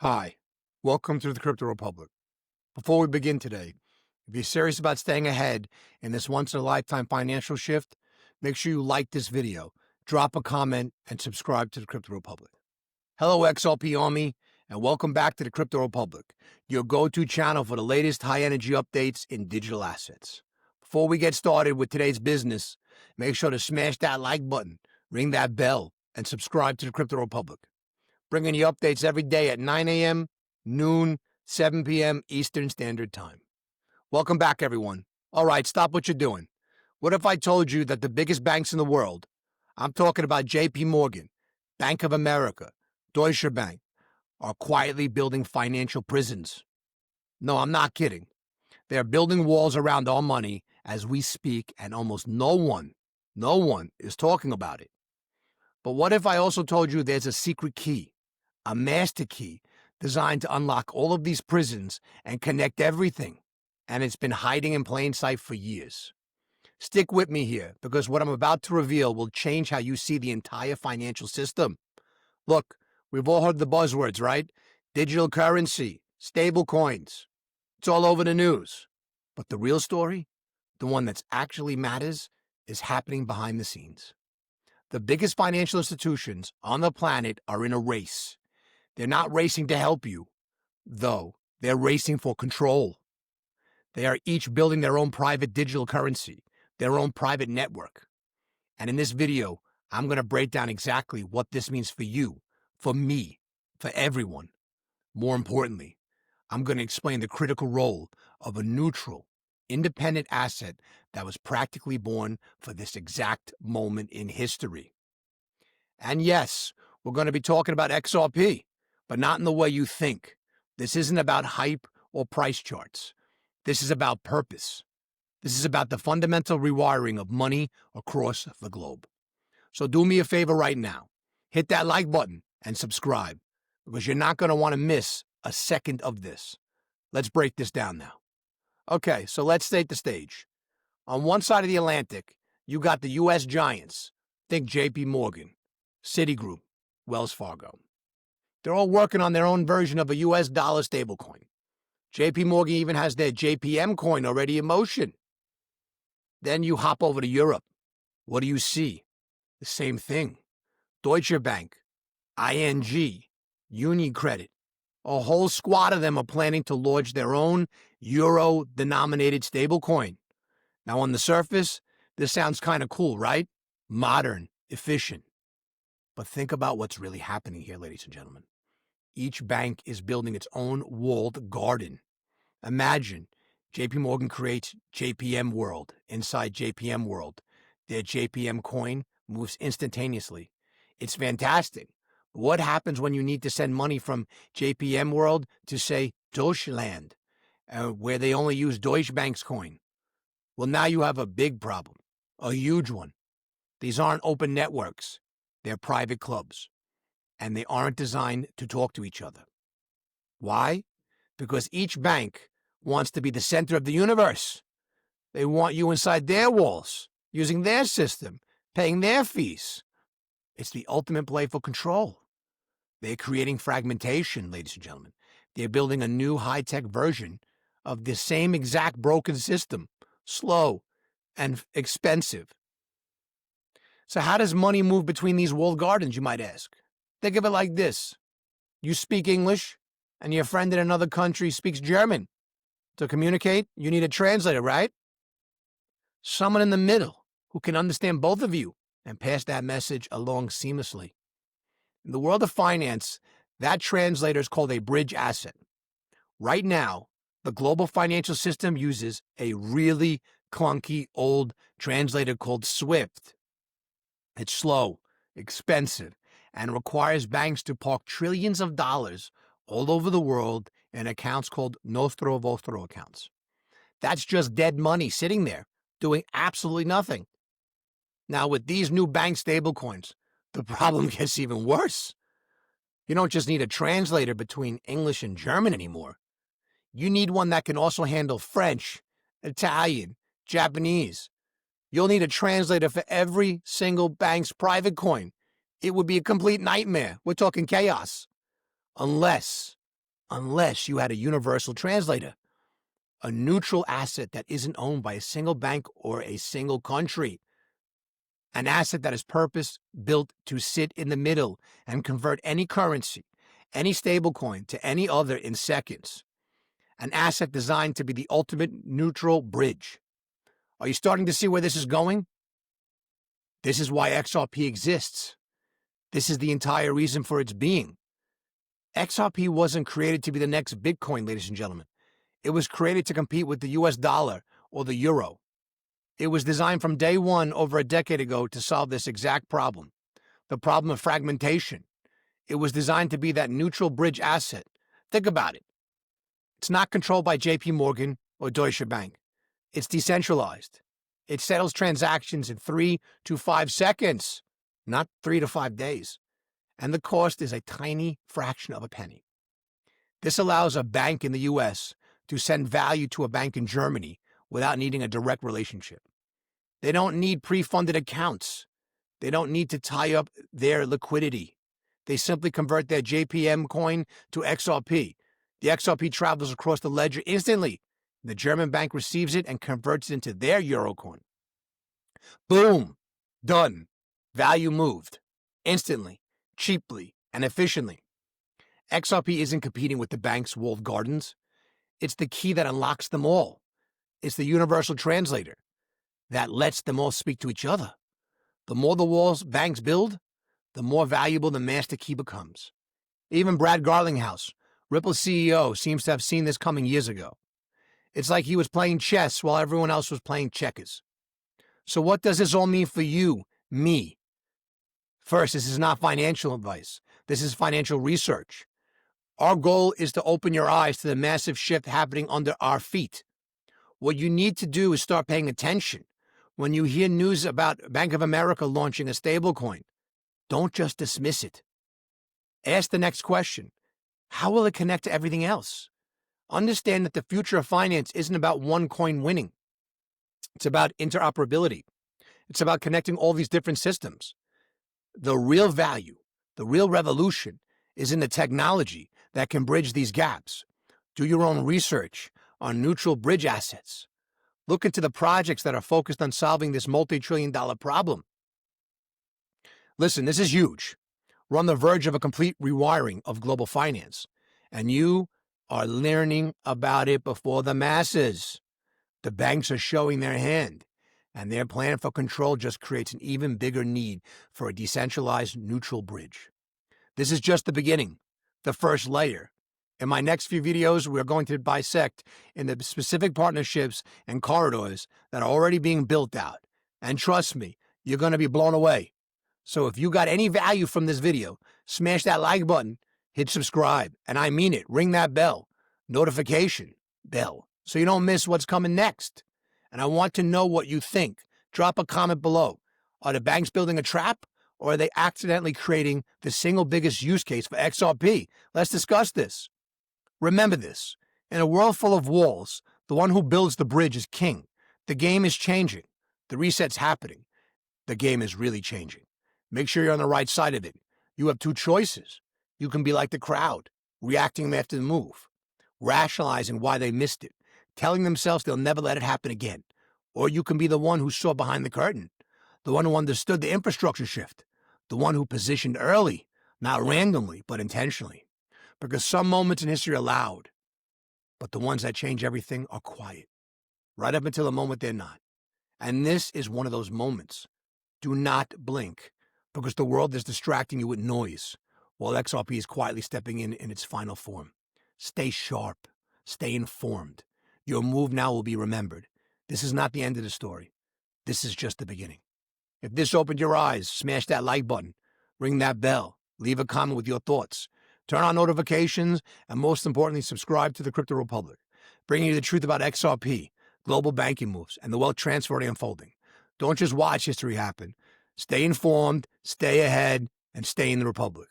Hi, welcome to the Crypto Republic. Before we begin today, if you're serious about staying ahead in this once-in-a-lifetime financial shift, make sure you like this video, drop a comment, and subscribe to the Crypto Republic. Hello, XRP Army, and welcome back to the Crypto Republic, your go-to channel for the latest high-energy updates in digital assets. Before we get started with today's business, make sure to smash that like button, ring that bell, and subscribe to the Crypto Republic, bringing you updates every day at 9 a.m., noon, 7 p.m. Eastern Standard Time. Welcome back, everyone. All right, stop what you're doing. What if I told you that the biggest banks in the world, I'm talking about JP Morgan, Bank of America, Deutsche Bank, are quietly building financial prisons? No, I'm not kidding. They're building walls around our money as we speak, and almost no one is talking about it. But what if I also told you there's a secret key, a master key designed to unlock all of these prisons and connect everything, and it's been hiding in plain sight for years? Stick with me here, because what I'm about to reveal will change how you see the entire financial system. Look, we've all heard the buzzwords, right? Digital currency, stable coins. It's all over the news. But the real story, the one that actually matters, is happening behind the scenes. The biggest financial institutions on the planet are in a race. They're not racing to help you, though. They're racing for control. They are each building their own private digital currency, their own private network. And in this video, I'm going to break down exactly what this means for you, for me, for everyone. More importantly, I'm going to explain the critical role of a neutral, independent asset that was practically born for this exact moment in history. And yes, we're going to be talking about XRP, but not in the way you think. This isn't about hype or price charts. This is about purpose. This is about the fundamental rewiring of money across the globe. So do me a favor right now. Hit that like button and subscribe, because you're not going to want to miss a second of this. Let's break this down now. Okay, so let's state the stage. On one side of the Atlantic, you got the U.S. giants. Think JP Morgan, Citigroup, Wells Fargo. They're all working on their own version of a U.S. dollar stablecoin. JP Morgan even has their JPM coin already in motion. Then you hop over to Europe. What do you see? The same thing. Deutsche Bank, ING, UniCredit. A whole squad of them are planning to launch their own euro-denominated stablecoin. Now, on the surface, this sounds kind of cool, right? Modern, efficient. But think about what's really happening here, ladies and gentlemen. Each bank is building its own walled garden. Imagine JP Morgan creates JPM World. Inside JPM World, their JPM coin moves instantaneously. It's fantastic. What happens when you need to send money from JPM World to, say, Deutschland, where they only use Deutsche Bank's coin? Well, now you have a big problem, a huge one. These aren't open networks. They're private clubs, and they aren't designed to talk to each other. Why? Because each bank wants to be the center of the universe. They want you inside their walls, using their system, paying their fees. It's the ultimate play for control. They're creating fragmentation, ladies and gentlemen. They're building a new high-tech version of the same exact broken system, slow and expensive. So how does money move between these walled gardens, you might ask? Think of it like this. You speak English, and your friend in another country speaks German. To communicate, you need a translator, right? Someone in the middle who can understand both of you and pass that message along seamlessly. In the world of finance, that translator is called a bridge asset. Right now, the global financial system uses a really clunky old translator called SWIFT. It's slow, expensive, and requires banks to park trillions of dollars all over the world in accounts called nostro vostro accounts. That's just dead money sitting there, doing absolutely nothing. Now, with these new bank stablecoins, the problem gets even worse. You don't just need a translator between English and German anymore. You need one that can also handle French, Italian, Japanese. You'll need a translator for every single bank's private coin. It would be a complete nightmare. We're talking chaos. Unless unless you had a universal translator, a neutral asset that isn't owned by a single bank or a single country, an asset that is purpose-built to sit in the middle and convert any currency, any stablecoin to any other in seconds, an asset designed to be the ultimate neutral bridge. Are you starting to see where this is going? This is why XRP exists. This is the entire reason for its being. XRP wasn't created to be the next Bitcoin, ladies and gentlemen. It was created to compete with the US dollar or the euro. It was designed from day one over a decade ago to solve this exact problem, the problem of fragmentation. It was designed to be that neutral bridge asset. Think about it. It's not controlled by JP Morgan or Deutsche Bank. It's decentralized. It settles transactions in 3 to 5 seconds, not 3 to 5 days. And the cost is a tiny fraction of a penny. This allows a bank in the US to send value to a bank in Germany without needing a direct relationship. They don't need pre-funded accounts. They don't need to tie up their liquidity. They simply convert their JPM coin to XRP. The XRP travels across the ledger instantly. The German bank receives it and converts it into their euro coin. Boom, done. Value moved instantly, cheaply, and efficiently. XRP isn't competing with the bank's walled gardens. It's the key that unlocks them all. It's the universal translator that lets them all speak to each other. The more the walls banks build, the more valuable the master key becomes. Even Brad Garlinghouse, Ripple's CEO, seems to have seen this coming years ago. It's like he was playing chess while everyone else was playing checkers. So what does this all mean for you, me? First, this is not financial advice. This is financial research. Our goal is to open your eyes to the massive shift happening under our feet. What you need to do is start paying attention. When you hear news about Bank of America launching a stablecoin, don't just dismiss it. Ask the next question. How will it connect to everything else? Understand that the future of finance isn't about one coin winning. It's about interoperability. It's about connecting all these different systems. The real value, the real revolution is in the technology that can bridge these gaps. Do your own research on neutral bridge assets. Look into the projects that are focused on solving this multi-trillion-dollar problem. Listen, this is huge. We're on the verge of a complete rewiring of global finance, and you are learning about it before the masses. The banks are showing their hand, and their plan for control just creates an even bigger need for a decentralized neutral bridge. This is just the beginning, the first layer. In my next few videos, we're going to bisect in the specific partnerships and corridors that are already being built out. And trust me, you're going to be blown away. So if you got any value from this video, smash that like button, hit subscribe, and I mean it, ring that bell, notification bell, so you don't miss what's coming next. And I want to know what you think. Drop a comment below. Are the banks building a trap, or are they accidentally creating the single biggest use case for XRP? Let's discuss this. Remember this, in a world full of walls, the one who builds the bridge is king. The game is changing. The reset's happening. The game is really changing. Make sure you're on the right side of it. You have two choices. You can be like the crowd, reacting after the move, rationalizing why they missed it, telling themselves they'll never let it happen again. Or you can be the one who saw behind the curtain, the one who understood the infrastructure shift, the one who positioned early, not randomly, but intentionally. Because some moments in history are loud, but the ones that change everything are quiet, right up until the moment they're not. And this is one of those moments. Do not blink, because the world is distracting you with noise, while XRP is quietly stepping in its final form. Stay sharp. Stay informed. Your move now will be remembered. This is not the end of the story. This is just the beginning. If this opened your eyes, smash that like button, ring that bell, leave a comment with your thoughts. Turn on notifications, and most importantly, subscribe to the Crypto Republic, bringing you the truth about XRP, global banking moves, and the wealth transfer unfolding. Don't just watch history happen. Stay informed, stay ahead, and stay in the Republic.